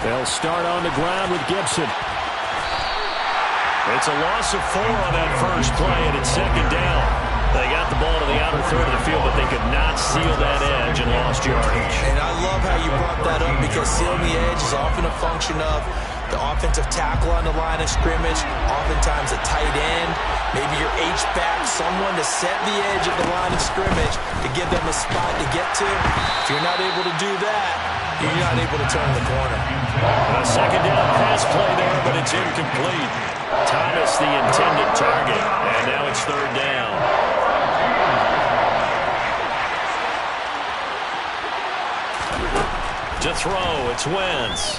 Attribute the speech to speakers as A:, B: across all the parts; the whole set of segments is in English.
A: They'll start on the ground with Gibson. It's a loss of 4 on that first play, and it's second down. They got the ball to the outer third of the field, but they could not seal that edge and lost yardage.
B: And I love how you brought that up, because sealing the edge is often a function of the offensive tackle on the line of scrimmage, oftentimes a tight end, maybe your H-back, someone to set the edge of the line of scrimmage to give them a spot to get to. If you're not able to do that, you're not able to turn the corner.
A: A second down pass play there, but it's incomplete. Thomas the intended target, and now it's third down. To throw, it's Wentz.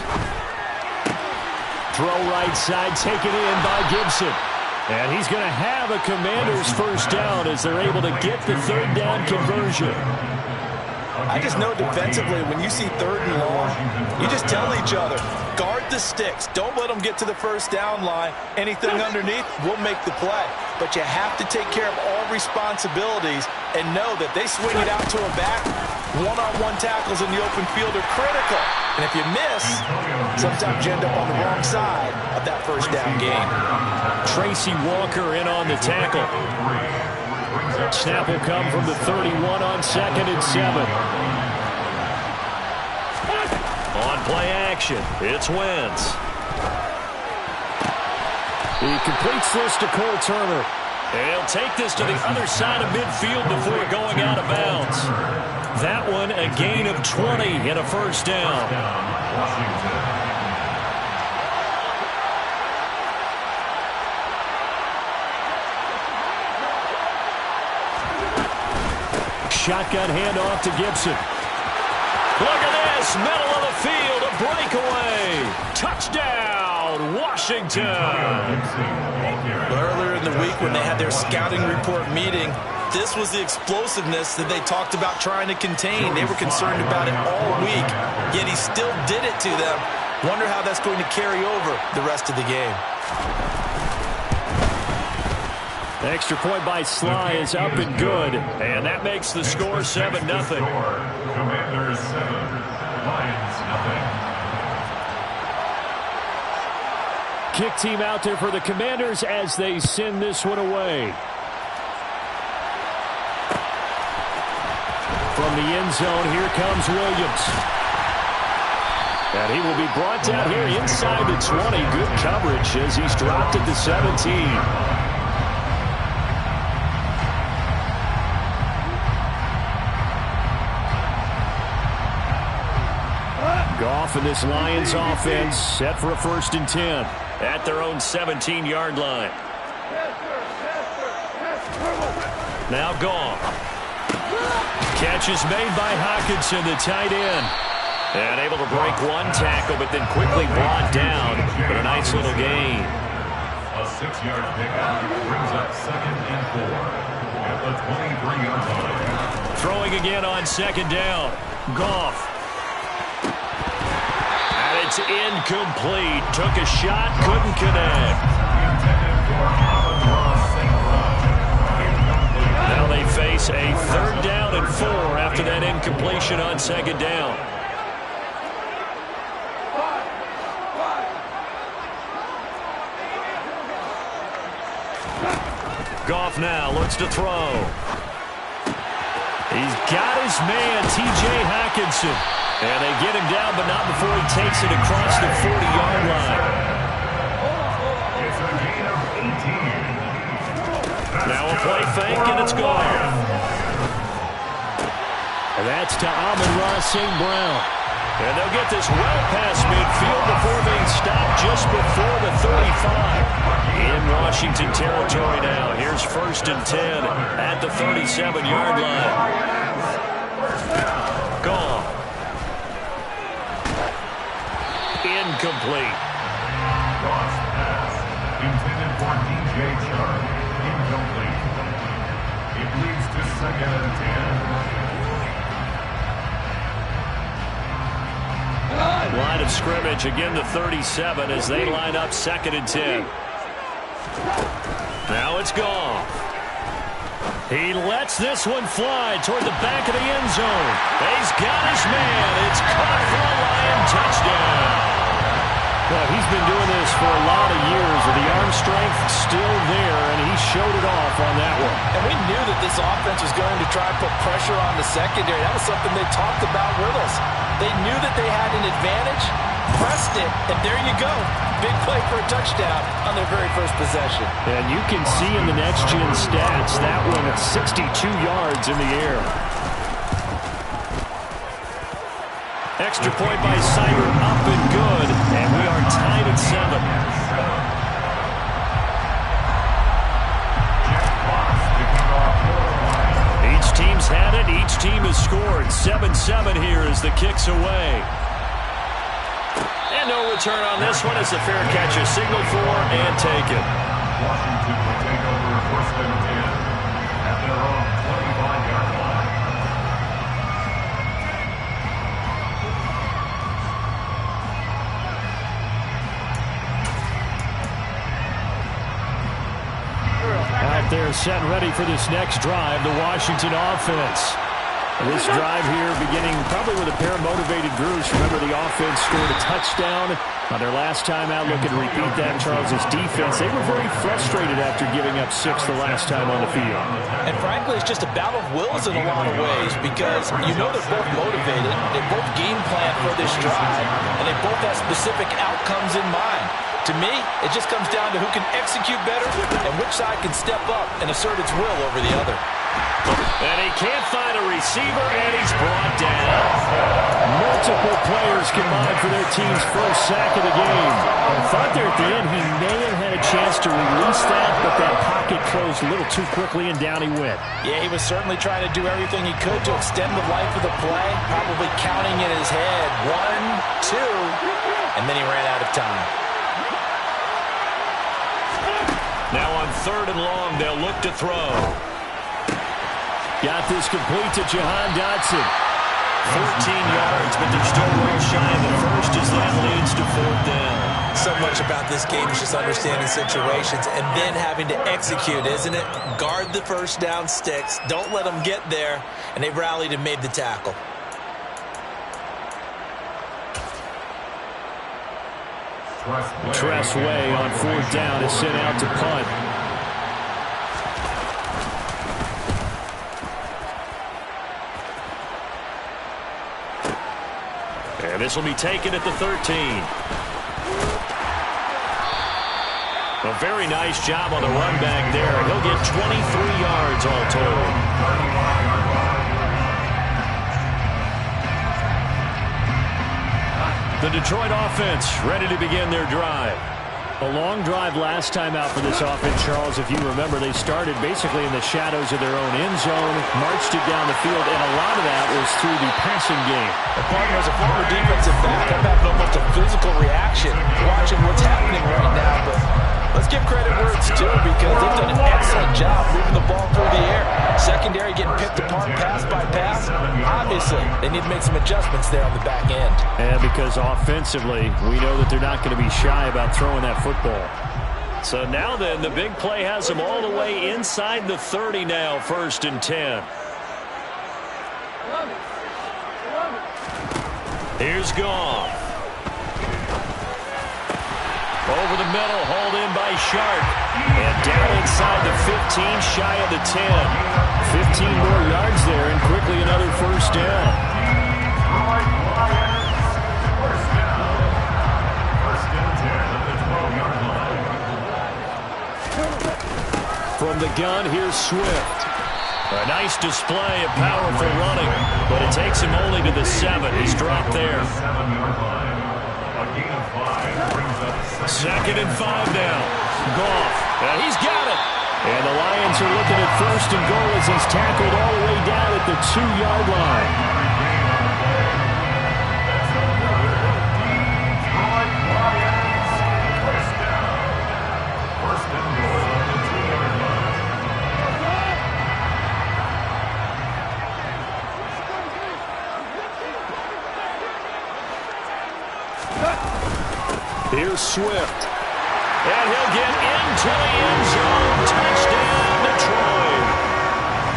A: Throw right side, taken in by Gibson. And he's going to have a Commanders first down as they're able to get the third down conversion.
B: I just know defensively, when you see third and long, you just tell each other, guard the sticks. Don't let them get to the first down line. Anything underneath will make the play. But you have to take care of all responsibilities and know that they swing it out to a back. One-on-one tackles in the open field are critical. And if you miss, sometimes you end up on the wrong side of that first down game.
A: Tracy Walker in on the tackle. Snap will come from the 31 on 2nd and 7. On play action, it's Wentz. He completes this to Cole Turner. He'll take this to the other side of midfield before going out of bounds. That one a gain of 20 and a first down. Shotgun handoff to Gibson. Look at this, middle of the field, a breakaway. Touchdown, Washington.
B: Earlier in the week when they had their scouting report meeting, this was the explosiveness that they talked about trying to contain. They were concerned about it all week, yet he still did it to them. Wonder how that's going to carry over the rest of the game.
A: Extra point by Sly is up and good, and that makes the score 7-0.
C: Commanders 7, Lions nothing.
A: Kick team out there for the Commanders as they send this one away. From the end zone, here comes Williams. And he will be brought down here inside the 20. Good coverage as he's dropped at the 17. Goff and this Lions offense set for a 1st and 10 at their own 17-yard line. Now Goff. Catch is made by Hockenson, the tight end. And able to break one tackle, but then quickly brought down. But a nice little gain.
C: A 6-yard pickup brings up 2nd and 4 at the 23-yard line.
A: Throwing again on 2nd down. Goff. It's incomplete. Took a shot, couldn't connect. Now they face a 3rd down and 4 after that incompletion on 2nd down. Goff now looks to throw. He's got his man, T.J. Hockenson. And they get him down, but not before he takes it across the 40-yard line.
C: It's a gain of 18.
A: Now a play fake, and it's gone. And that's to Amon-Ra St. Brown. And they'll get this well past midfield before being stopped just before the 35. In Washington territory now. Here's 1st and 10 at the 37-yard line. Gone. Incomplete.
C: Cross pass intended for DJ Chark. Incomplete. It leads to 2nd and 10.
A: Line of scrimmage again to 37 as they line up 2nd and 10. Now it's gone. He lets this one fly toward the back of the end zone. He's got his man. It's caught for a Lions Well, he's been doing this for a lot of years, with the arm strength still there, and he showed it off on that one.
B: And we knew that this offense was going to try and put pressure on the secondary. That was something they talked about with us. They knew that they had an advantage, pressed it, and there you go. Big play for a touchdown on their very first possession.
A: And you can see in the next-gen stats, that one at 62 yards in the air. Extra point by Sider, up and good, and we are tied at 7. Each team's had it, each team has scored. 7-7 here as the kick's away. And no return on this one. It's a fair catch, a signal for, and take it.
C: Washington will take over first and 10 at their own 25-yard line.
A: Out there set and ready for this next drive, the Washington offense. This drive here beginning probably with a pair of motivated groups. Remember, the offense scored a touchdown on their last time out. Looking to repeat that. Charles's defense, they were very frustrated after giving up 6 the last time on the field.
B: And frankly, it's just a battle of wills in a lot of ways, because you know they're both motivated. They both game plan for this drive, and they both have specific outcomes in mind. To me, it just comes down to who can execute better and which side can step up and assert its will over the other.
A: And he can't find a receiver, and he's brought down. Multiple players combined for their team's first sack of the game. I thought there at the end he may have had a chance to release that, but that pocket closed a little too quickly, and down he went.
B: Yeah, he was certainly trying to do everything he could to extend the life of the play, probably counting in his head 1, 2, and then he ran out of time.
A: Now on 3rd and long, they'll look to throw. Got this complete to Jahan Dotson. 14 yards, but they're still well shy of the first as that leads to 4th down.
B: So much about this game is just understanding situations and then having to execute, isn't it? Guard the first down sticks. Don't let them get there. And they've rallied and made the tackle.
A: Tressway on 4th down is sent out to punt. And this will be taken at the 13. A very nice job on the run back there. He'll get 23 yards all told. The Detroit offense ready to begin their drive. A long drive last time out for this offense, Charles. If you remember, they started basically in the shadows of their own end zone, marched it down the field, and a lot of that was through the passing game.
B: The partner is a former defensive back. I'm having almost a physical reaction watching what's happening right now, but let's give credit where it's due, because they've done an excellent job moving the ball through the air. Secondary getting picked apart pass by pass. Obviously, they need to make some adjustments there on the back end.
A: And because offensively, we know that they're not going to be shy about throwing that football. So now then, the big play has them all the way inside the 30 now, 1st and 10. Here's Goff. Over the middle, hauled in by Sharp. And down inside the 15, shy of the 10. 15 more yards there, and quickly another 1st down. From the gun, here's Swift. A nice display of powerful running, but it takes him only to the 7. He's dropped there. 2nd and 5 now. Goff. He's got it. And the Lions are looking at 1st and goal as he's tackled all the way down at the 2-yard line. Here's Swift. And he'll get into the end zone. Touchdown, Detroit.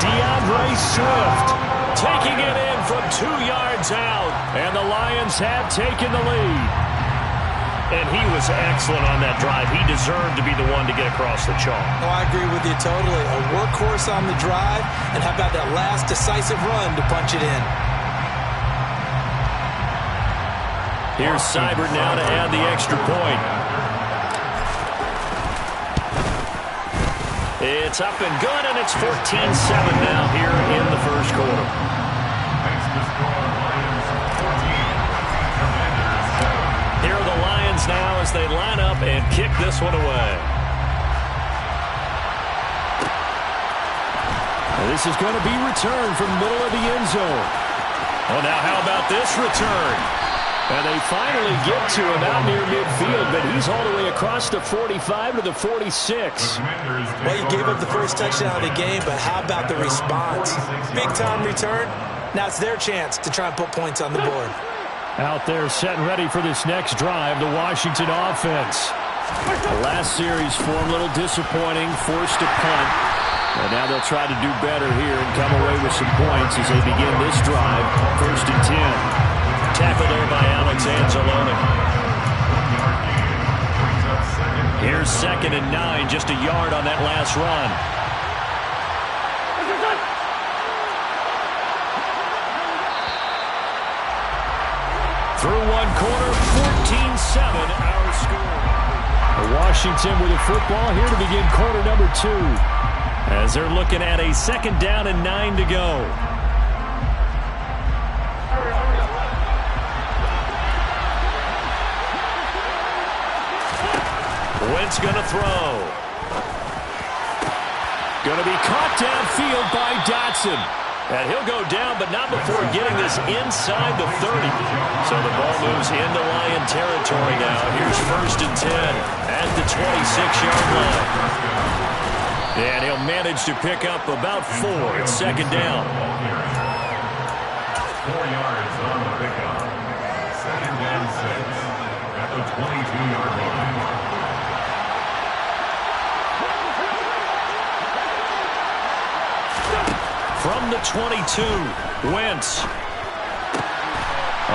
A: DeAndre Swift taking it in from 2 yards out. And the Lions have taken the lead. And he was excellent on that drive. He deserved to be the one to get across the chalk.
B: Oh, I agree with you totally. A workhorse on the drive, and how about that last decisive run to punch it in?
A: Here's Seibert now to add the extra point. It's up and good, and it's 14-7 now here in the first quarter. Here are the Lions now as they line up and kick this one away.
D: This is going to be returned from the middle of the end zone.
A: Oh, now how about this return?
D: And they finally get to him out near midfield, but he's all the way across the 45 to the 46.
B: Well, you gave up the first touchdown of the game, but how about the response? Big-time return. Now it's their chance to try and put points on the board.
D: Out there set and ready for this next drive, the Washington offense. The last series for them a little disappointing, forced to punt. And now they'll try to do better here and come away with some points as they begin this drive, 1st and 10.
A: Tackle there by Alex Anzalone. Here's 2nd and 9, just a yard on that last run.
D: Through one quarter, 14-7 our score. Washington with the football here to begin quarter number 2.
A: As they're looking at a 2nd down and 9 to go. Wentz going to throw.
D: Going to be caught downfield by Dotson.
A: And he'll go down, but not before getting this inside the 30. So the ball moves into Lion territory now. Here's 1st and 10 at the 26-yard line. And he'll manage to pick up about 4 at 2nd down.
C: 4 yards on the pickup. 2nd and 6 at the 22-yard line.
A: From the 22, Wentz.
D: All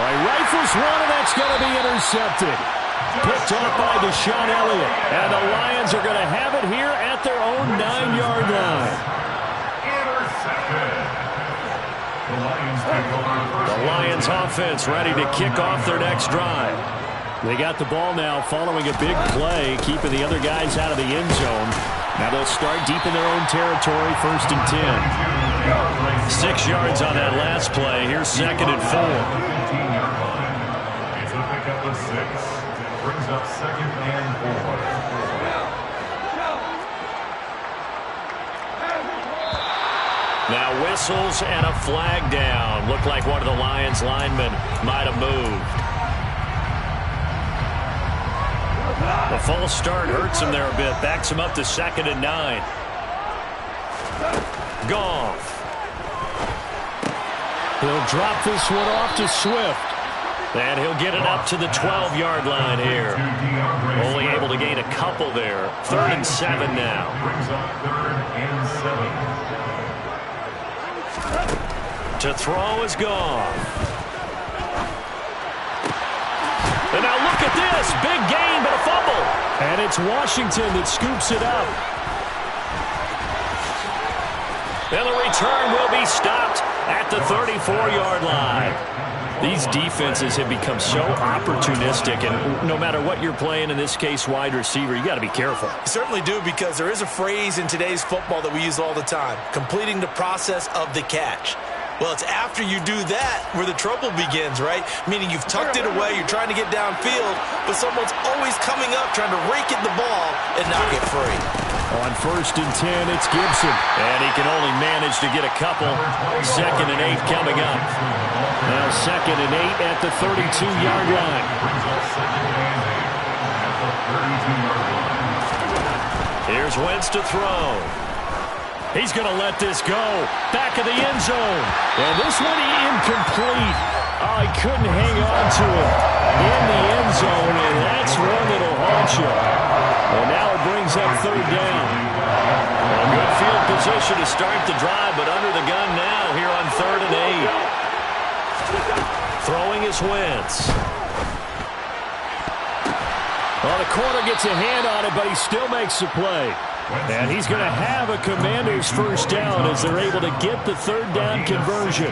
D: right, rifles one, and that's going to be intercepted. Picked off by Deshaun Elliott. And the Lions are going to have it here at their own 9-yard line.
A: The Lions offense ready to kick off their next drive.
D: They got the ball now following a big play, keeping the other guys out of the end zone. Now they'll start deep in their own territory, 1st and 10.
A: 6 yards on that last play. Here's 2nd and 4.
C: It's a pickup of 6. Brings up 2nd and 4.
A: Now whistles and a flag down. Looked like one of the Lions linemen might have moved. The false start hurts him there a bit. Backs him up to 2nd and 9. Goff.
D: He'll drop this one off to Swift.
A: And he'll get it up to the 12-yard line here. Only able to gain a couple there. 3rd and 7 now.
C: Brings up 3rd and 7.
A: To throw is Goff. And now look at this. Big gain, but a fumble.
D: And it's Washington that scoops it up.
A: And the return will be stopped at the 34-yard line. These defenses have become so opportunistic, and no matter what you're playing, in this case wide receiver, you got to be careful.
B: You certainly do, because there is a phrase in today's football that we use all the time: completing the process of the catch. Well, it's after you do that where the trouble begins, right? Meaning you've tucked it away, you're trying to get downfield, but someone's always coming up trying to rake at the ball and not get free.
D: On 1st and 10, it's Gibson.
A: And he can only manage to get a couple. 2nd and 8 coming up.
D: Now 2nd and 8 at the 32-yard line.
A: Here's Wentz to throw. He's going to let this go. Back of the end zone.
D: And this one incomplete. Oh, he couldn't hang on to it in the end zone, and that's one that'll haunt you. And now it brings up 3rd down.
A: A good field position to start the drive, but under the gun now here on 3rd and 8. Throwing is Wentz.
D: Well, the corner gets a hand on it, but he still makes the play. And he's going to have a Commanders first down as they're able to get the third down conversion.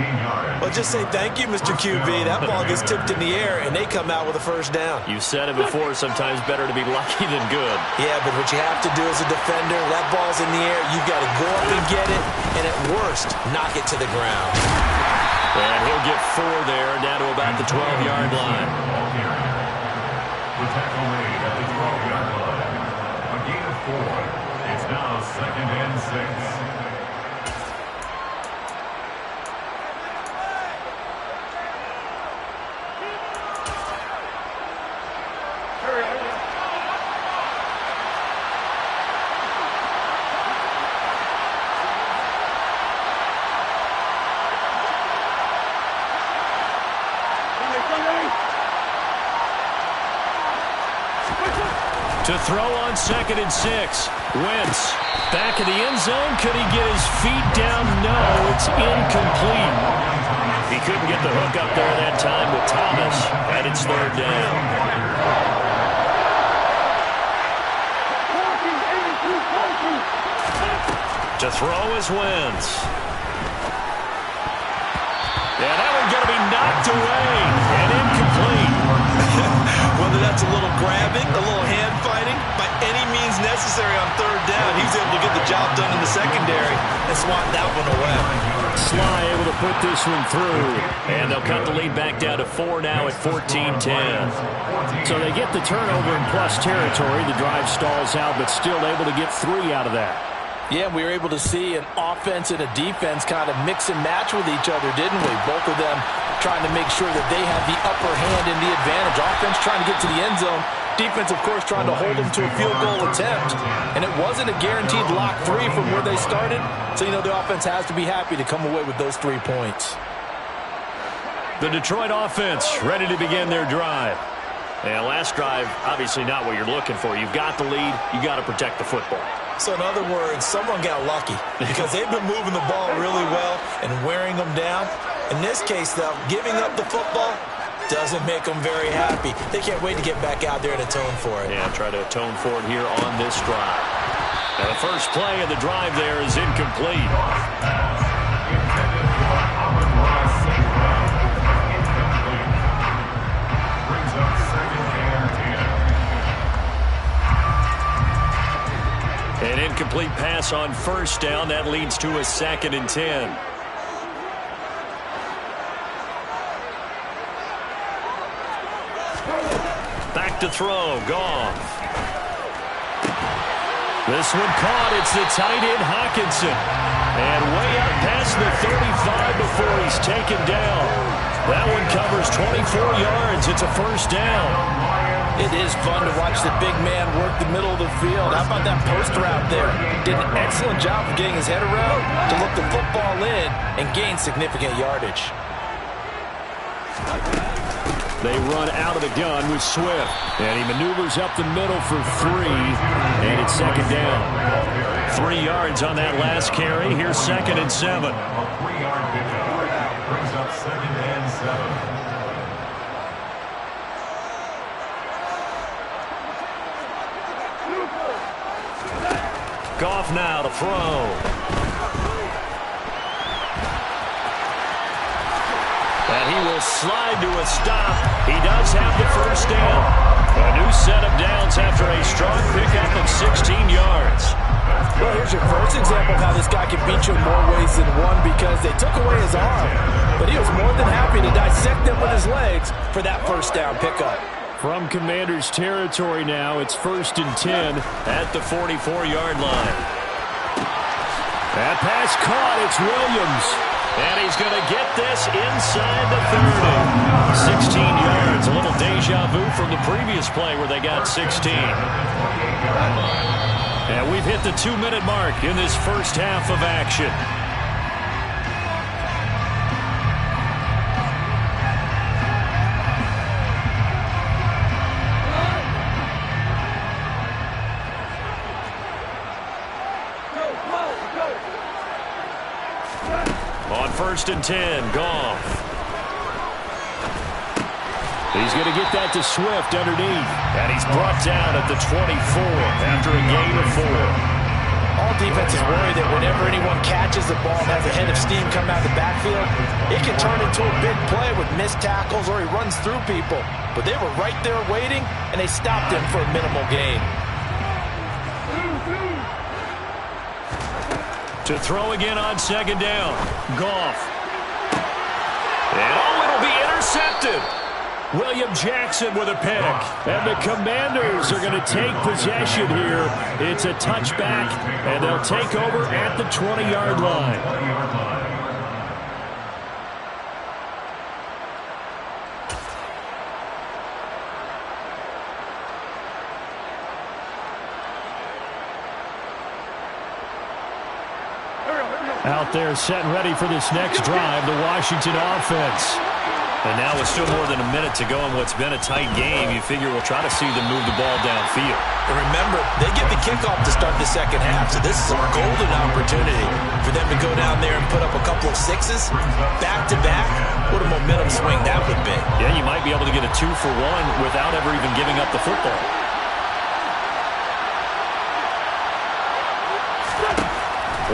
B: Well, just say thank you, Mr. QB. That ball gets tipped in the air, and they come out with a first down.
A: You said it before, sometimes better to be lucky than good.
B: Yeah, but what you have to do as a defender, that ball's in the air, you've got to go up and get it, and at worst, knock it to the ground.
A: And he'll get 4 there, down to about the 12-yard line.
C: The tackle made at the 12-yard line. A gain of 4. It's now 2nd and 6.
D: To throw on 2nd and 6. Wentz back in the end zone. Could he get his feet down? No, it's incomplete.
A: He couldn't get the hook up there that time with Thomas, and it's 3rd down. To throw is Wentz. Yeah, that one's going to be knocked away and incomplete.
B: Whether that's a little grabbing, a little hand fighting, by any means necessary on 3rd down, he was able to get the job done in the secondary and swat that one away.
D: Sly able to put this one through.
A: And they'll cut the lead back down to 4 now at 14-10.
D: So they get the turnover in plus territory. The drive stalls out, but still able to get 3 out of that.
B: Yeah, we were able to see an offense and a defense kind of mix and match with each other, didn't we? Both of them trying to make sure that they had the upper hand and the advantage. Offense trying to get to the end zone. Defense, of course, trying to hold them to a field goal attempt. And it wasn't a guaranteed lock 3 from where they started. So, you know, the offense has to be happy to come away with those 3 points.
D: The Detroit offense ready to begin their drive.
A: And last drive, obviously not what you're looking for. You've got the lead. You got to protect the football.
B: So in other words, someone got lucky because they've been moving the ball really well and wearing them down. In this case, though, giving up the football doesn't make them very happy. They can't wait to get back out there and atone for it.
A: Yeah, try to atone for it here on this drive. Now the first play of the drive there is incomplete.
C: Brings up 2nd and 10.
D: An incomplete pass on 1st down. That leads to a 2nd and 10. Back to throw. Goff. This one caught. It's the tight end Hawkinson. And way out past the 35 before he's taken down. That one covers 24 yards. It's a 1st down.
B: It is fun to watch the big man work the middle of the field. How about that post route there? Did an excellent job of getting his head around to look the football in and gain significant yardage.
D: They run out of the gun with Swift. And he maneuvers up the middle for 3. And it's 2nd down. 3 yards on that last carry. Here's 2nd and 7.
C: A 3-yard pickup. Brings up 2nd and 7.
D: Goff now to throw. And he will slide to a stop. He does have the 1st down. A new set of downs after a strong pickup of 16 yards.
B: Well, here's your first example of how this guy can beat you in more ways than one because they took away his arm. But he was more than happy to dissect them with his legs for that 1st down pickup.
D: From Commanders territory now, it's 1st and 10 at the 44-yard line. That pass caught. It's Williams. And he's going to get this inside the 30. 16 yards. A little deja vu from the previous play where they got 16. And we've hit the 2-minute mark in this first half of action. On 1st and 10, Goff. He's going to get that to Swift underneath.
A: And he's brought down at the 24 after a gain of 4.
B: All defenses worry that whenever anyone catches the ball and has a head of steam come out of the backfield, it can turn into a big play with missed tackles or he runs through people. But they were right there waiting, and they stopped him for a minimal gain.
D: To throw again on second down. Goff.
A: And it'll be intercepted.
D: William Jackson with a pick. And the Commanders are going to take possession here. It's a touchback, and they'll take over at the 20-yard line. Out there set and ready for this next drive, the Washington offense.
A: And now with still more than a minute to go in what's been a tight game, you figure we'll try to see them move the ball downfield.
B: And remember, they get the kickoff to start the second half, so this is a golden opportunity for them to go down there and put up a couple of sixes back-to-back. What a momentum swing that would be.
A: Yeah, you might be able to get a 2-for-1 without ever even giving up the football.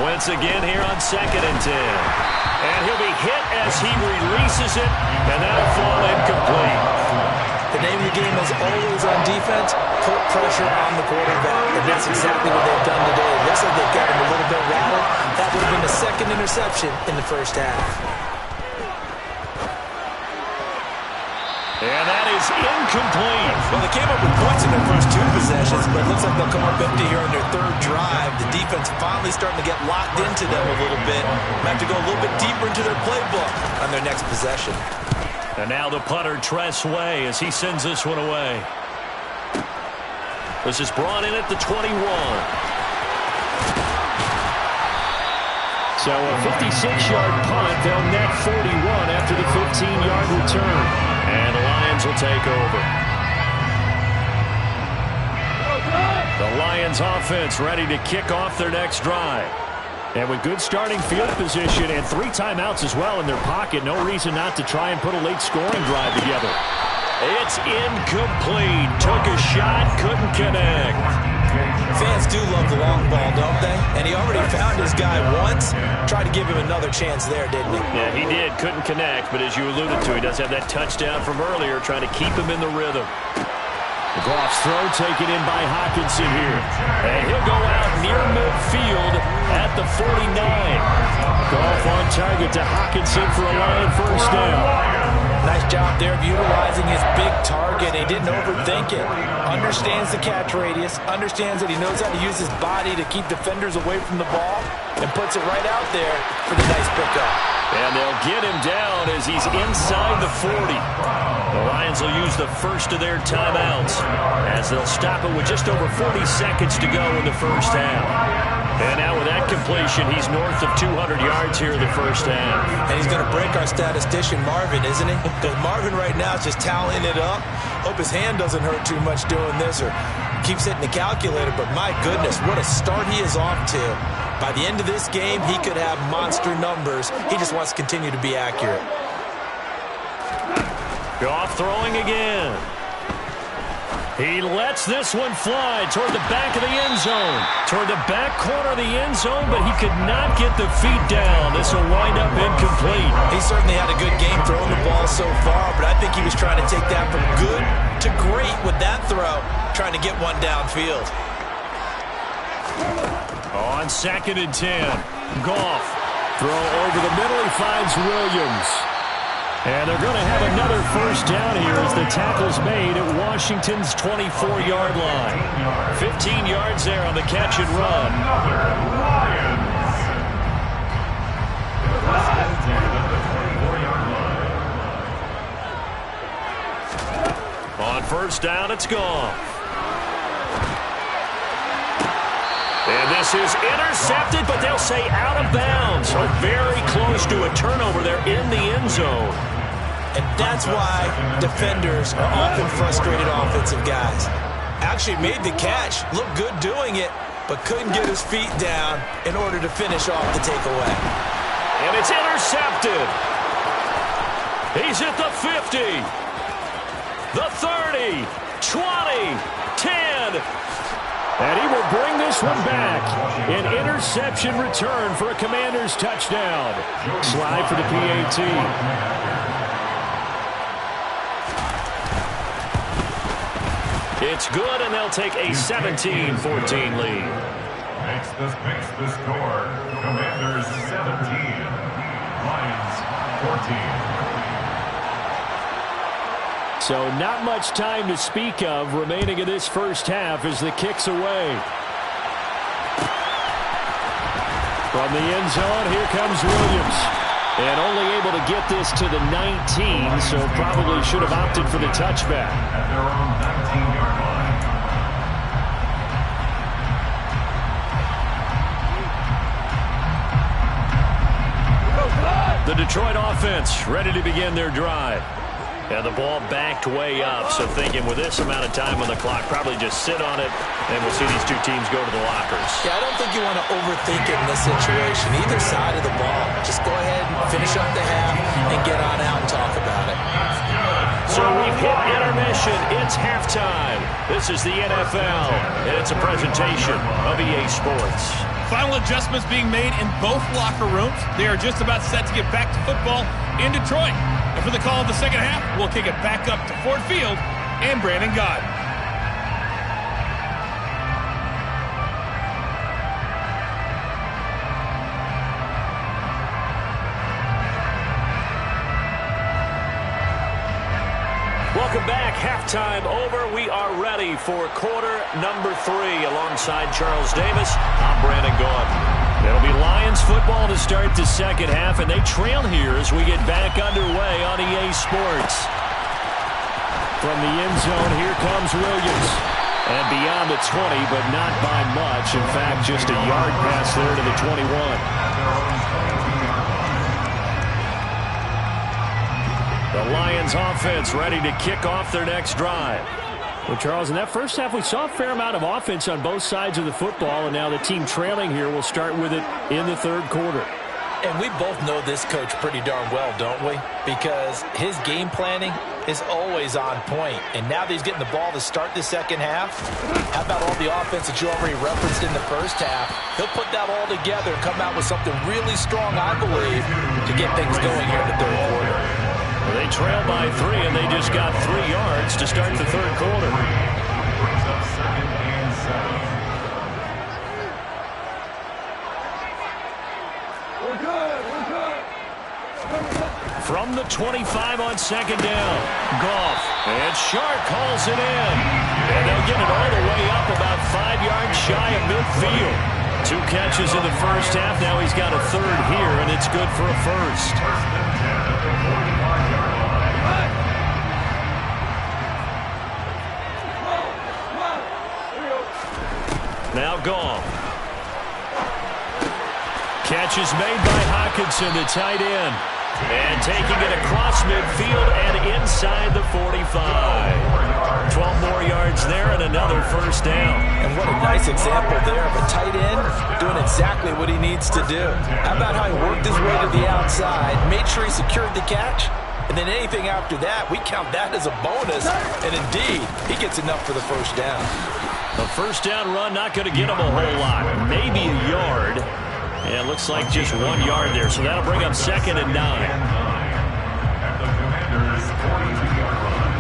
A: Once again here on 2nd and 10. And he'll be hit as he releases it, and that'll fall incomplete.
B: The name of the game is always on defense, put pressure on the quarterback. And that's exactly what they've done today. It looks like they've got him a little bit rattled. That would have been the second interception in the first half.
A: And that is incomplete.
B: Well, they came up with points in their first 2 possessions, but it looks like they'll come up empty here on their 3rd drive. The defense finally starting to get locked into them a little bit. They have to go a little bit deeper into their playbook on their next possession.
A: And now the punter, Tress Way, as he sends this one away. This is brought in at the 21.
D: So a 56-yard punt. They'll net 41 after the 15-yard return.
A: And the Lions will take over. The Lions offense ready to kick off their next drive.
D: And with good starting field position and 3 timeouts as well in their pocket, no reason not to try and put a late scoring drive together.
A: It's incomplete. Took a shot, couldn't connect.
B: Fans do love the long ball, don't they? And he already found his guy once. Tried to give him another chance there, didn't he?
A: Yeah, he did. Couldn't connect, but as you alluded to, he does have that touchdown from earlier, trying to keep him in the rhythm.
D: Goff's throw taken in by Hockenson here. And he'll go out near midfield at the 49. Goff on target to Hockenson for a Lion first down.
B: Nice job there of utilizing his big target. He didn't overthink it. Understands the catch radius. Understands that he knows how to use his body to keep defenders away from the ball. And puts it right out there for the nice pickup.
A: And they'll get him down as he's inside the 40. The Lions will use the first of their timeouts as they'll stop it with just over 40 seconds to go in the first half. And now with that completion, he's north of 200 yards here in the first half.
B: And he's going to break our statistician, Marvin, isn't he? Because Marvin right now is just tallying it up. Hope his hand doesn't hurt too much doing this or keeps hitting the calculator. But my goodness, what a start he is off to. By the end of this game, he could have monster numbers. He just wants to continue to be accurate.
A: Goff throwing again.
D: He lets this one fly toward the back of the end zone. Toward the back corner of the end zone, but he could not get the feet down. This will wind up incomplete.
B: He certainly had a good game throwing the ball so far, but I think he was trying to take that from good to great with that throw, trying to get one downfield.
D: On 2nd and 10, Goff. Throw over the middle, he finds Williams. And they're going to have another first down here as the tackle's made at Washington's 24-yard line. 15 yards there on the catch and run.
A: On first down, it's gone. And this is intercepted, but they'll say out of bounds. So very close to a turnover there in the end zone.
B: And that's why defenders are often frustrated offensive guys. Actually made the catch, looked good doing it, but couldn't get his feet down in order to finish off the takeaway.
A: And it's intercepted. He's at the 50. the 30, 20, 10.
D: And he will bring this one back. An interception return for a Commanders touchdown. Slide for the PAT.
A: It's good, and they'll take a 17-14 lead.
C: Makes the score. Commanders 17. Lions 14.
D: So not much time to speak of remaining in this first half as the kick's away. From the end zone, here comes Williams. And only able to get this to the 19, so probably should have opted for the touchback.
C: At their own 19-yard line.
A: The Detroit offense ready to begin their drive. And the ball backed way up, so thinking with this amount of time on the clock, probably just sit on it, and we'll see these two teams go to the lockers.
B: Yeah, I don't think you want to overthink it in this situation. Either side of the ball. Just go ahead and finish up the half and get on out and talk about it.
A: So we've hit intermission. It's halftime. This is the NFL, and it's a presentation of EA Sports.
E: Final adjustments being made in both locker rooms. They are just about set to get back to football in Detroit. And for the call of the second half, we'll kick it back up to Ford Field and Brandon Gott.
A: Welcome back. Halftime over. We are ready for quarter number 3. Alongside Charles Davis, I'm Brandon Gott. It'll be Lions football to start the second half, and they trail here as we get back underway on EA Sports. From the end zone, here comes Williams. And beyond the 20, but not by much. In fact, just a yard pass there to the 21. The Lions offense ready to kick off their next drive. Well, Charles, in that first half, we saw a fair amount of offense on both sides of the football, and now the team trailing here will start with it in the third quarter.
B: And we both know this coach pretty darn well, don't we? Because his game planning is always on point. And now that he's getting the ball to start the second half, how about all the offense that you already referenced in the first half? He'll put that all together and come out with something really strong, I believe, to get things going here in the third quarter.
A: Well, they trail by 3, and they just got 3 yards to start the third quarter.
C: Brings up 2nd and 7.
A: From the 25 on second down, Goff, and Shark calls it in. And they'll get it all the way up about 5 yards shy of midfield. 2 catches in the first half. Now he's got a third here, and it's good for a first. Now Goff. Catch is made by Hockenson, the tight end. And taking it across midfield and inside the 45. 12 more yards there and another first down.
B: And what a nice example there of a tight end doing exactly what he needs to do. How about how he worked his way to the outside, made sure he secured the catch, and then anything after that, we count that as a bonus. And indeed, he gets enough for the first down.
A: A first down run not going to get him a whole lot. Maybe a yard. And it looks like just 1 yard there. So that'll bring up 2nd and 9.
C: At the Commanders' 42-yard
A: line.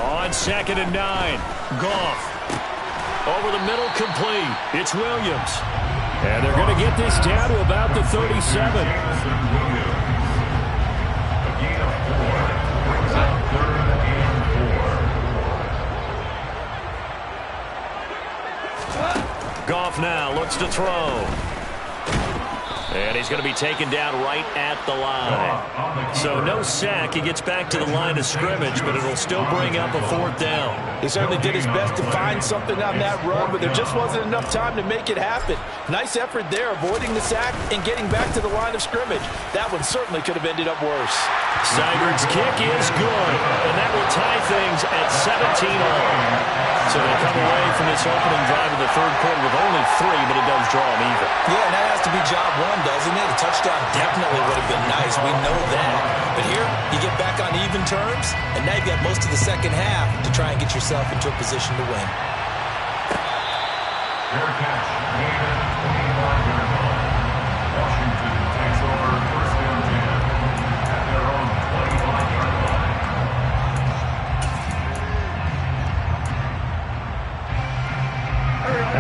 A: On 2nd and 9. Goff. Over the middle, complete. It's Williams.
D: And they're going to get this down to about the 37.
A: Goff now looks to throw. And he's going to be taken down right at the line. So no sack. He gets back to the line of scrimmage, but it'll still bring up a 4th down.
B: He certainly did his best to find something on that run, but there just wasn't enough time to make it happen. Nice effort there, avoiding the sack and getting back to the line of scrimmage. That one certainly could have ended up worse.
A: Seibert's kick is good, and that will tie things at 17 all. So they come away from this opening drive of the third quarter with only 3, but it does draw an
B: job won, doesn't it? A touchdown definitely would have been nice. We know that. But here, you get back on even terms, and now you've got most of the second half to try and get yourself into a position to win.
C: Fair catch made at the 25-yard line. Washington takes over first and 10 at their own 25-yard line.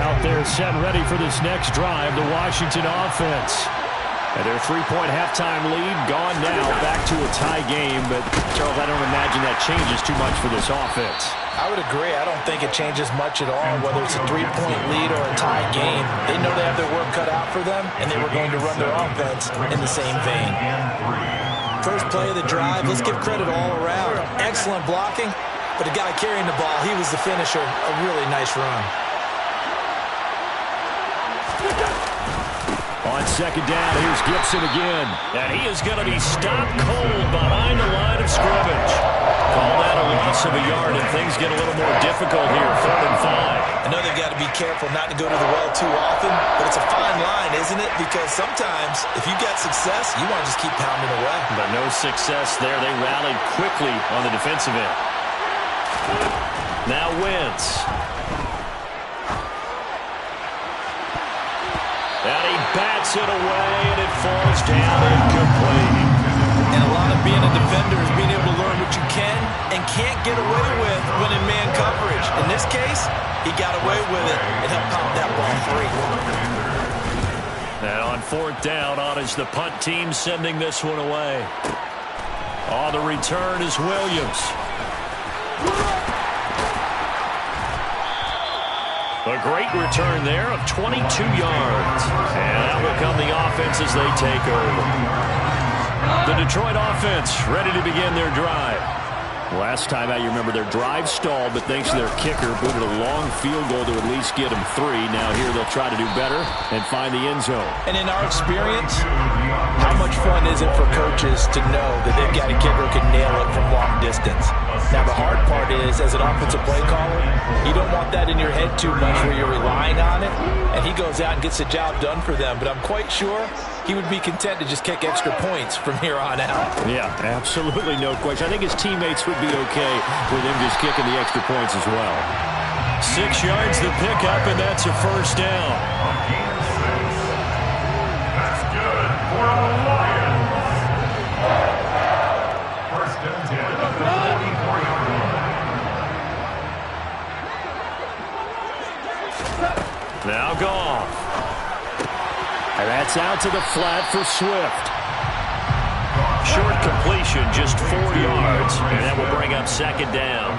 D: Out there set ready for this next drive, the Washington offense. And their three-point halftime lead gone now, back to a tie game. But, Charles, I don't imagine that changes too much for this offense.
B: I would agree. I don't think it changes much at all, whether it's a three-point lead or a tie game. They know they have their work cut out for them, and they were going to run their offense in the same vein. First play of the drive, let's give credit all around. Excellent blocking, but the guy carrying the ball, he was the finisher. A really nice run.
D: On second down, here's Gibson again.
A: And he is going to be stopped cold behind the line of scrimmage. Call that a loss of a yard, and things get a little more difficult here, 3rd and 5.
B: I know they've got to be careful not to go to the well too often, but it's a fine line, isn't it? Because sometimes, if you got success, you want to just keep pounding away.
A: But no success there. They rallied quickly on the defensive end. Now Wentz. And he bats it away, and it falls down incomplete.
B: And a lot of being a defender is being able to learn what you can and can't get away with when in man coverage. In this case, he got away with it and helped pop that ball free.
A: And on 4th down, on is the punt team sending this one away. On the return is Williams. A great return there of 22 yards. And that will come the offense as they take over. The Detroit offense ready to begin their drive.
D: Last time out, you remember their drive stalled, but thanks to their kicker, booted a long field goal to at least get them 3. Now here they'll try to do better and find the end zone.
B: And in our experience, how much fun is it for coaches to know that they've got a kicker who can nail it from long distance? Now, the hard part is, as an offensive play caller, you don't want that in your head too much where you're relying on it, and he goes out and gets the job done for them. But I'm quite sure he would be content to just kick extra points from here on out.
D: Yeah, absolutely no question. I think his teammates would be okay with him just kicking the extra points as well.
A: 6 yards the pickup, and that's a first down.
C: That's good for the Lions. First and 10 at the 34-yard line.
A: Now Goff.
D: And that's out to the flat for Swift.
A: Short completion, just 4 yards, and that will bring up second down.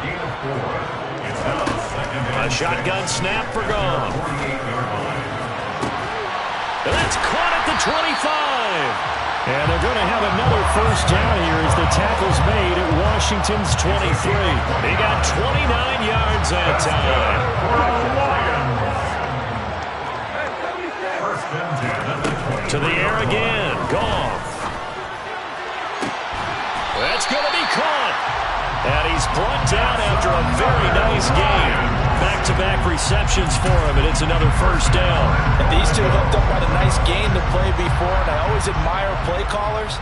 A: A shotgun snap for Goff. And that's caught at the 25.
D: And they're going to have another first down here as the tackle's made at Washington's 23.
A: He got 29 yards that time. To the air again. Goff. That's going to be caught. And he's brought down after a very nice game. Back-to-back receptions for him, and it's another first down.
B: And these two hooked up on a nice game to play before, and I always admire play callers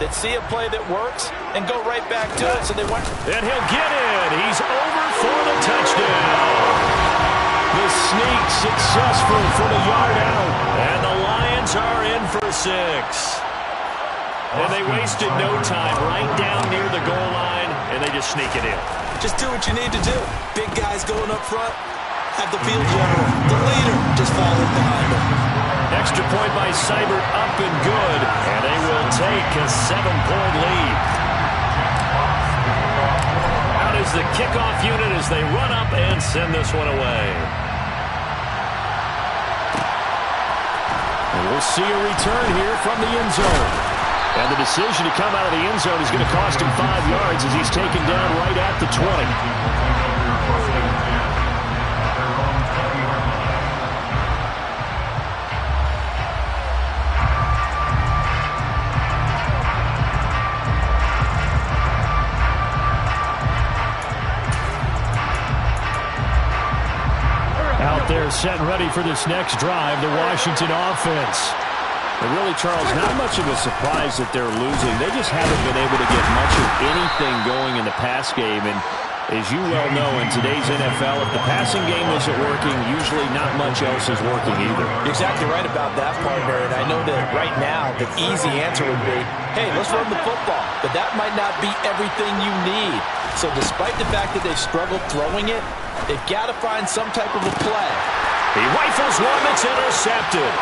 B: that see a play that works and go right back to it. So they went.
A: And he'll get in. He's over for the touchdown.
D: The sneak successful for the yard out.
A: And the Lions are in for 6. And they wasted no time right down near the goal line, and they just sneak it in.
B: Just do what you need to do. Big guys going up front, have the field general, the leader, just fall in behind him.
A: Extra point by Seibert, up and good, and they will take a 7-point lead. Out is the kickoff unit as they run up and send this one away.
D: And we'll see a return here from the end zone. And the decision to come out of the end zone is going to cost him 5 yards as he's taken down right at the 20. Out there set and ready for this next drive, the Washington offense. And really, Charles, not much of a surprise that they're losing. They just haven't been able to get much of anything going in the pass game. And as you well know, in today's NFL, if the passing game isn't working, usually not much else is working either.
B: You're exactly right about that, partner. And I know that right now the easy answer would be, hey, let's run the football. But that might not be everything you need. So despite the fact that they've struggled throwing it, they've got to find some type of a play.
A: He rifles one that's intercepted.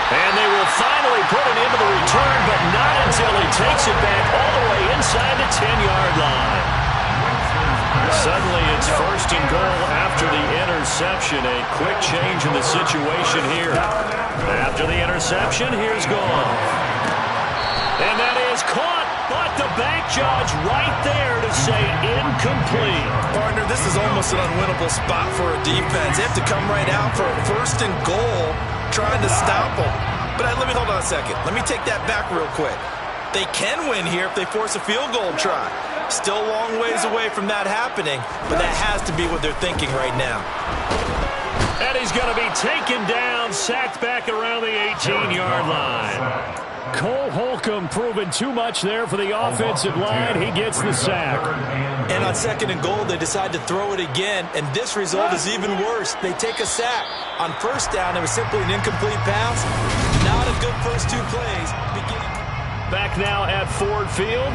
A: And they will finally put it into the return, but not until he takes it back all the way inside the 10-yard line. Suddenly it's first and goal after the interception. A quick change in the situation here. After the interception, here's Goff. And that is caught, but the back judge right there to say incomplete.
B: Partner, this is almost an unwinnable spot for a defense. They have to come right out for a first and goal, trying to stop them. But let me hold on a second. Let me take that back real quick. They can win here if they force a field goal try. Still a long ways away from that happening, but that has to be what they're thinking right now.
A: And he's going to be taken down, sacked back around the 18-yard line.
D: Cole Holcomb proving too much there for the offensive line. He gets the sack.
B: And on second and goal, they decide to throw it again, and this result is even worse. They take a sack. On first down, it was simply an incomplete pass. Not a good first two plays.
A: Back now at Ford Field.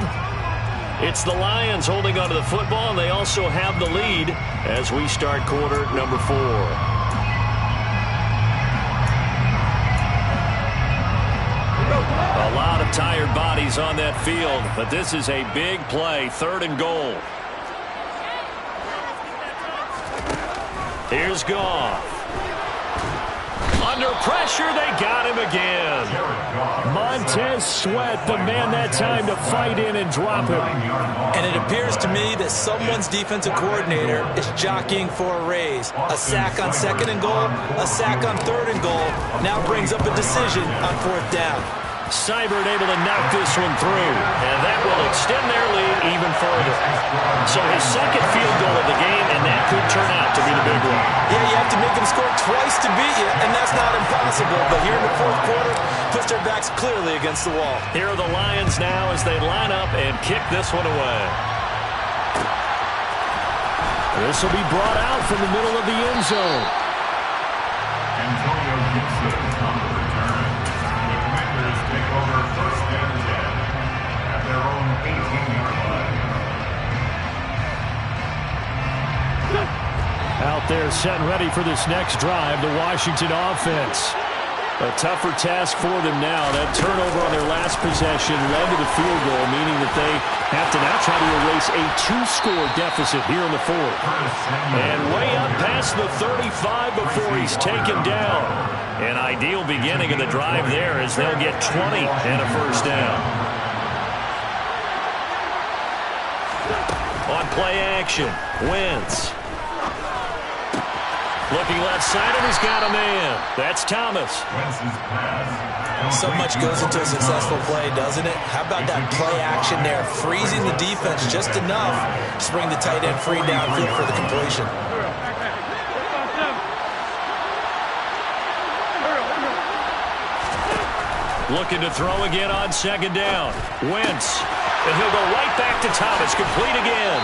A: It's the Lions holding onto the football, and they also have the lead as we start quarter number 4. A lot of tired bodies on that field, but this is a big play, third and goal. Here's Goff. Under pressure, they got him again.
D: Montez Sweat, the man that time to fight in and drop him.
B: And it appears to me that someone's defensive coordinator is jockeying for a raise. A sack on second and goal, a sack on third and goal, now brings up a decision on fourth down.
A: Seibert able to knock this one through, and that will extend their lead even further. So his second field goal of the game, and that could turn out to be the big one.
B: Yeah, you have to make them score twice to beat you, and that's not impossible. But here in the fourth quarter, puts their backs clearly against the wall.
A: Here are the Lions now as they line up and kick this one away.
D: This will be brought out from the middle of the end zone.
C: Antonio Gibson on the return. The Commanders take over first and 10 at their own 18-yard line.
D: Out there set and ready for this next drive, the Washington offense.
A: A tougher task for them now. That turnover on their last possession led to the field goal, meaning that they have to now try to erase a 2-score deficit here in the fourth. And way up past the 35 before he's taken down. An ideal beginning of the drive there as they'll get 20 and a first down. On play action, Wentz. Looking left side, and he's got a man. That's Thomas.
B: So much goes into a successful play, doesn't it? How about that play action there? Freezing the defense just enough to bring the tight end free downfield for the completion.
A: Looking to throw again on second down. Wentz. And he'll go right back to Thomas. Complete again.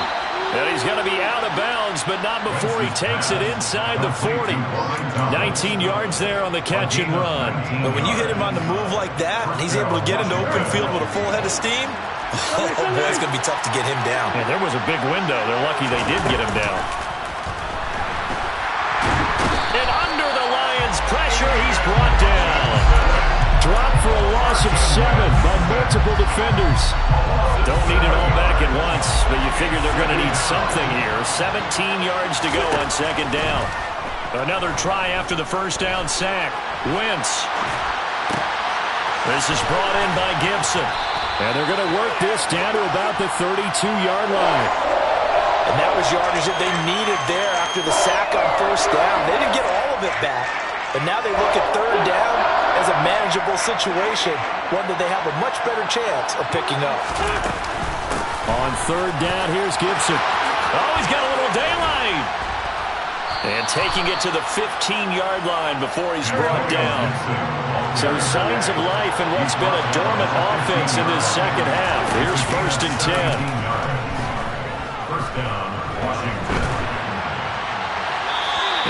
A: And he's going to be out of bounds, but not before he takes it inside the 40. 19 yards there on the catch and run.
B: But when you hit him on the move like that, and he's able to get into open field with a full head of steam, oh boy, it's going to be tough to get him down.
A: And there was a big window. They're lucky they did get him down. And under the Lions' pressure, he's brought down.
D: Dropped for a loss of 7 by multiple defenders.
A: Don't need it all back at once, but you figure they're going to need something here. 17 yards to go on second down. Another try after the first down sack. Wentz. This is brought in by Gibson.
D: And they're going to work this down to about the 32-yard line.
B: And that was yardage that they needed there after the sack on first down. They didn't get all of it back, but now they look at third down as a manageable situation, one that they have a much better chance of picking up.
D: On third down, here's Gibson.
A: Oh, he's got a little daylight. And taking it to the 15-yard line before he's brought down. So signs of life in what's been a dormant offense in this second half. Here's 1st and 10.
C: First down, Washington.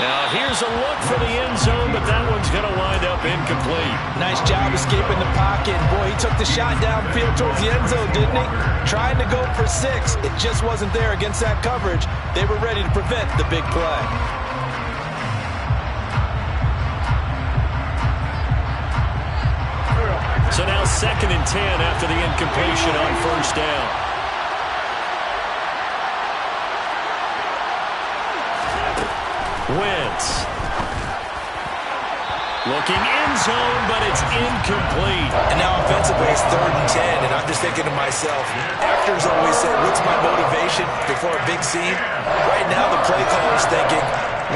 A: Now here's a look for the end zone, but that one's going to wind up incomplete.
B: Nice job escaping the pocket. Boy, he took the shot downfield towards the end zone, didn't he? Trying to go for 6. It just wasn't there against that coverage. They were ready to prevent the big play.
A: So now 2nd and 10 after the incompletion on 1st down. Wentz. Looking end zone, but it's incomplete.
B: And now offensively, it's 3rd and 10, and I'm just thinking to myself, actors always say, what's my motivation before a big scene? Right now, the play caller's thinking,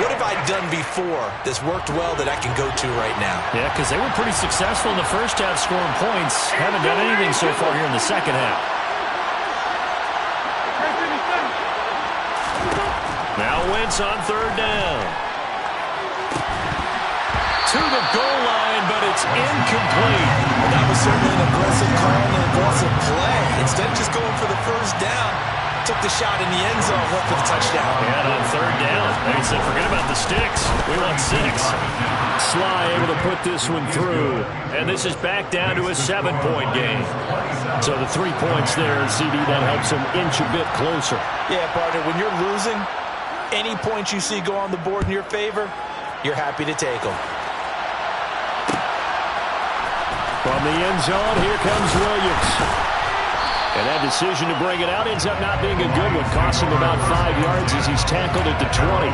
B: what have I done before that's worked well that I can go to right now?
D: Yeah, because they were pretty successful in the first half scoring points. Haven't done anything so far here in the second half.
A: Now Wentz on 3rd down. To the goal line, but it's incomplete.
B: Well, that was certainly an aggressive call and an aggressive play. Instead of just going for the 1st down, took the shot in the end zone, went for the touchdown.
A: And on 3rd down, they said, forget about the sticks. We want 6.
D: Sly able to put this one through.
A: And this is back down to a 7-point game.
D: So the 3 points there, CD, that helps them inch a bit closer.
B: Yeah, partner, when you're losing, any points you see go on the board in your favor, you're happy to take them.
D: From the end zone, here comes Williams. And that decision to bring it out ends up not being a good one. Costs him about 5 yards as he's tackled at the 20.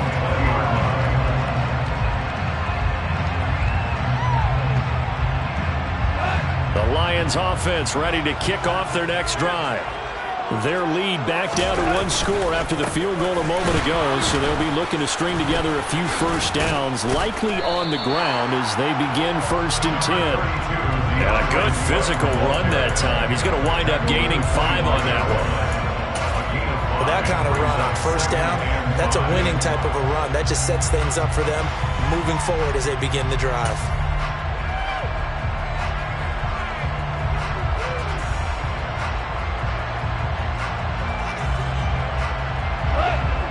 A: The Lions offense ready to kick off their next drive.
D: Their lead back down to 1 score after the field goal a moment ago, so they'll be looking to string together a few first downs, likely on the ground as they begin 1st and 10.
A: And a good physical run that time. He's going to wind up gaining 5 on that one.
B: Well, that kind of run on 1st down, that's a winning type of a run. That just sets things up for them moving forward as they begin the drive.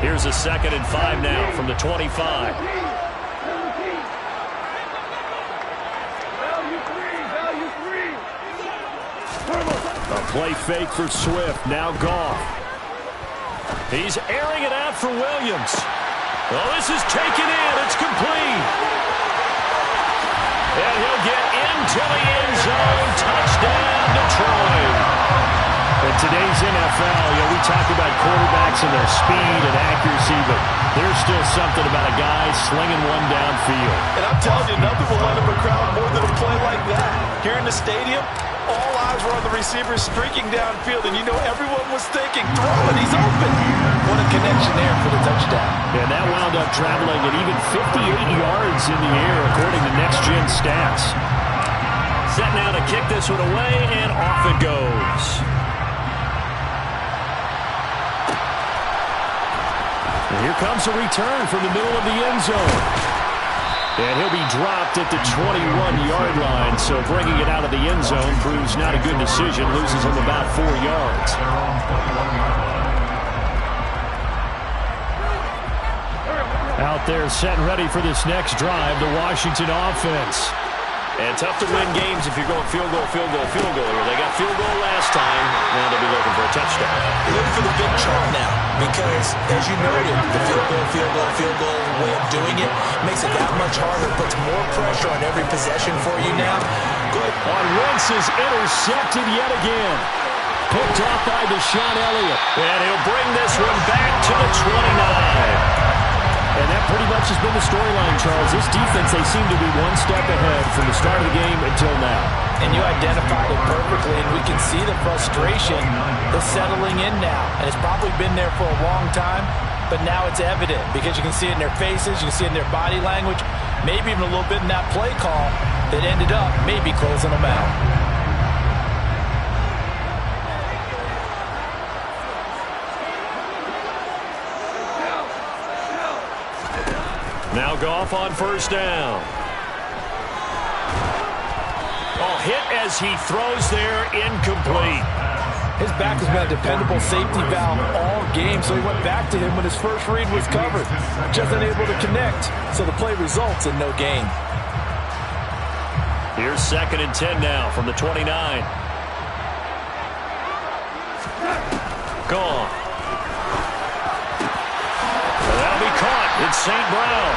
A: Here's a 2nd and 5 now from the 25.
D: A play fake for Swift. Now Goff.
A: He's airing it out for Williams. Well, this is taken in. It's complete. And he'll get into the end zone. Touchdown, Detroit.
D: In today's NFL, we talk about quarterbacks and their speed and accuracy, but there's still something about a guy slinging one downfield.
B: And I'm telling you, nothing will light up a crowd more than a play like that. Here in the stadium, all eyes were on the receiver streaking downfield, and you know everyone was thinking, throw it, he's open. What a connection there for the touchdown.
D: And that wound up traveling at even 58 yards in the air, according to Next Gen Stats.
A: Set now to kick this one away, and off it goes.
D: And here comes a return from the middle of the end zone. And he'll be dropped at the 21-yard line, so bringing it out of the end zone proves not a good decision, loses him about 4 yards. Out there set and ready for this next drive, the Washington offense.
A: And tough to win games if you're going field goal, field goal, field goal here. They got field goal last time. Now they'll be looking for a touchdown.
B: Look for the big chart now, because, as you noted, the field goal way of doing it makes it that much harder, puts more pressure on every possession for you now. Good.
D: On Wentz is intercepted yet again. Picked off by Deshaun Elliott.
A: And he'll bring this one back to the 29.
D: And that pretty much has been the storyline, Charles. This defense, they seem to be one step ahead from the start of the game until now.
B: And you identified it perfectly, and we can see the frustration, the settling in now. And it's probably been there for a long time, but now it's evident because you can see it in their faces, you can see it in their body language, maybe even a little bit in that play call that ended up maybe closing them out.
A: Now Goff on first down. Oh, hit as he throws there, incomplete.
B: His back has been a dependable safety valve all game, so he went back to him when his first read was covered. Just unable to connect, so the play results in no gain.
A: Here's 2nd and 10 now from the 29. Gone. That'll be caught. It's St. Brown.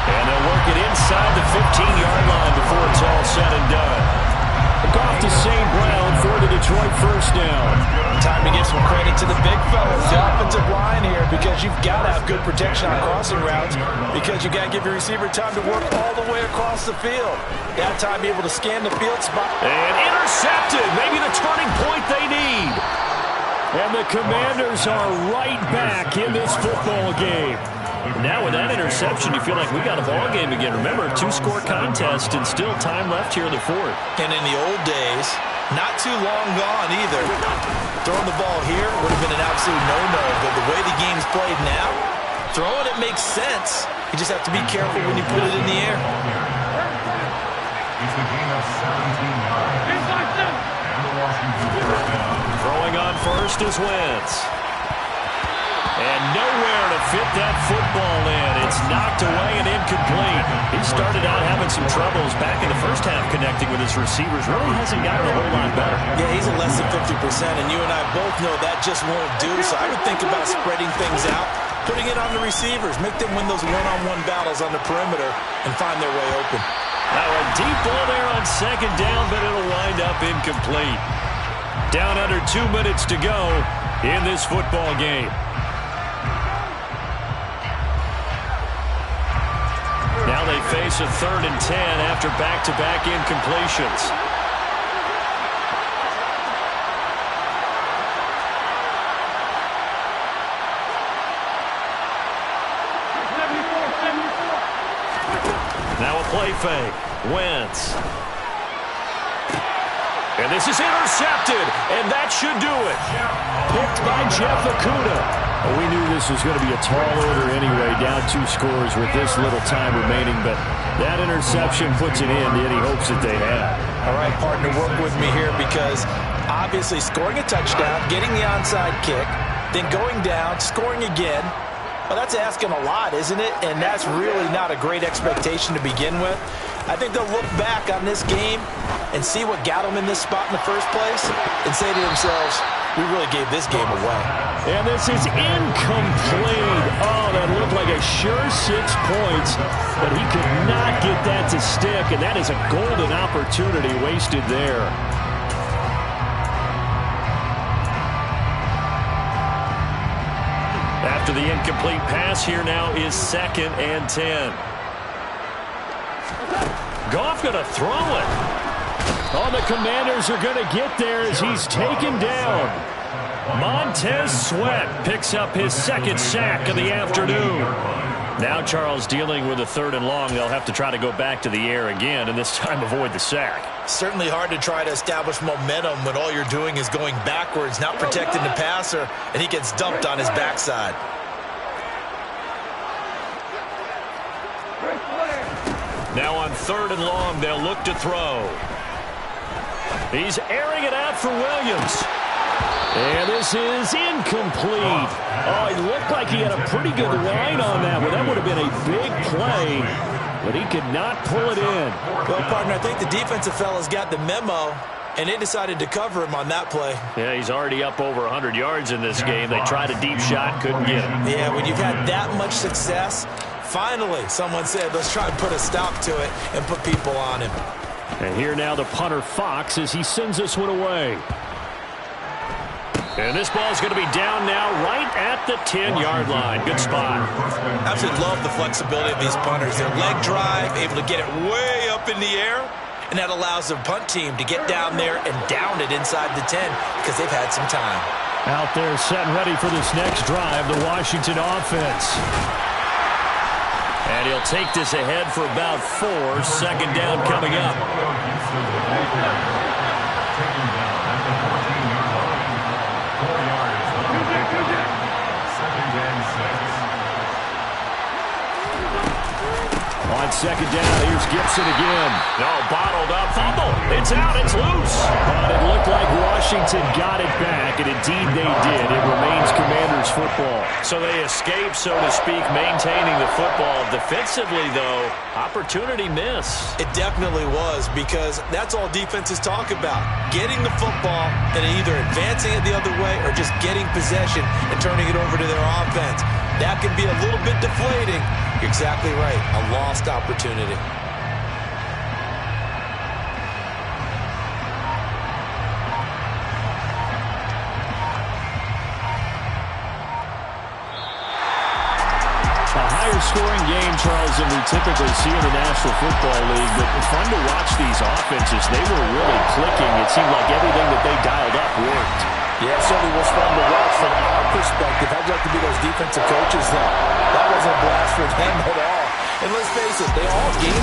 A: And they'll work it inside the 15-yard line before it's all said and done.
D: Off to St. Brown for the Detroit first down.
B: Time to give some credit to the big fellas, the offensive line here, because you've got to have good protection on crossing routes, because you got to give your receiver time to work all the way across the field. That time be able to scan the field spot.
A: And intercepted. Maybe the turning point they need.
D: And the Commanders are right back in this football game.
A: Now with that interception, you feel like we got a ball game again. Remember, 2-score contest and still time left here in the 4th.
B: And in the old days, not too long gone either. Throwing the ball here would have been an absolute no-no, but the way the game's played now, throwing it makes sense. You just have to be careful when you put it in the air.
C: It's a gain of 17 yards. And the Washington first down.
A: Throwing on first is Wentz. And nowhere to fit that football in. It's knocked away and incomplete. He started out having some troubles back in the first half connecting with his receivers. Really hasn't gotten a whole lot better.
B: Yeah, he's at less than 50%, and you and I both know that just won't do. So I would think about spreading things out, putting it on the receivers, make them win those one-on-one battles on the perimeter, and find their way open.
A: Now a deep ball there on 2nd down, but it'll wind up incomplete. Down under 2 minutes to go in this football game. Now they face a 3rd and 10 after back-to-back incompletions. Now a play fake. Wentz. And this is intercepted, and that should do it.
D: Picked by Jeff Okudah. Well, we knew this was going to be a tall order anyway, down 2 scores with this little time remaining, but that interception puts it in any hopes that they had.
B: All right, partner, work with me here, because obviously scoring a touchdown, getting the onside kick, then going down, scoring again, well, that's asking a lot, isn't it? And that's really not a great expectation to begin with. I think they'll look back on this game and see what got them in this spot in the first place and say to themselves, we really gave this game away.
D: And this is incomplete. Oh, that looked like a sure 6 points, but he could not get that to stick, and that is a golden opportunity wasted there.
A: After the incomplete pass, here now is 2nd and 10. Goff going to throw it.
D: Oh, the Commanders are going to get there as he's taken down. Montez Sweat picks up his 2nd sack of the afternoon.
A: Now Charles dealing with a 3rd and long. They'll have to try to go back to the air again, and this time avoid the sack.
B: Certainly hard to try to establish momentum when all you're doing is going backwards, not protecting the passer, and he gets dumped on his backside.
A: Now on 3rd and long, they'll look to throw. He's airing it out for Williams.
D: And this is incomplete. Oh, it looked like he had a pretty good line on that one. That would have been a big play, but he could not pull it in.
B: Well, partner, I think the defensive fellas got the memo, and they decided to cover him on that play.
A: Yeah, he's already up over 100 yards in this game. They tried a deep shot, couldn't get him.
B: Yeah, when you've had that much success, finally someone said, let's try and put a stop to it and put people on him.
D: And here now the punter Fox as he sends this one away.
A: And this ball's going to be down now right at the 10-yard line. Good spot.
B: Absolutely love the flexibility of these punters. Their leg drive, able to get it way up in the air, and that allows the punt team to get down there and down it inside the 10 because they've had some time.
D: Out there set and ready for this next drive, the Washington offense.
A: And he'll take this ahead for about 4. 2nd down coming up.
D: second down. Here's Gibson again.
A: No, bottled up. Fumble. It's out. It's loose.
D: But it looked like Washington got it back, and indeed they did. It remains Commanders football.
A: So they escape, so to speak, maintaining the football. Defensively, though, opportunity miss.
B: It definitely was, because that's all defenses talk about. Getting the football and either advancing it the other way or just getting possession and turning it over to their offense. That can be a little bit deflating. You're exactly right. A lost opportunity.
D: Scoring game, Charles, than we typically see in the National Football League, but fun to watch these offenses. They were really clicking. It seemed like everything that they dialed up worked.
B: Yeah, it certainly was fun to watch from our perspective. I'd like to be those defensive coaches, though. That wasn't a blast for them at all. And let's face it, they all gained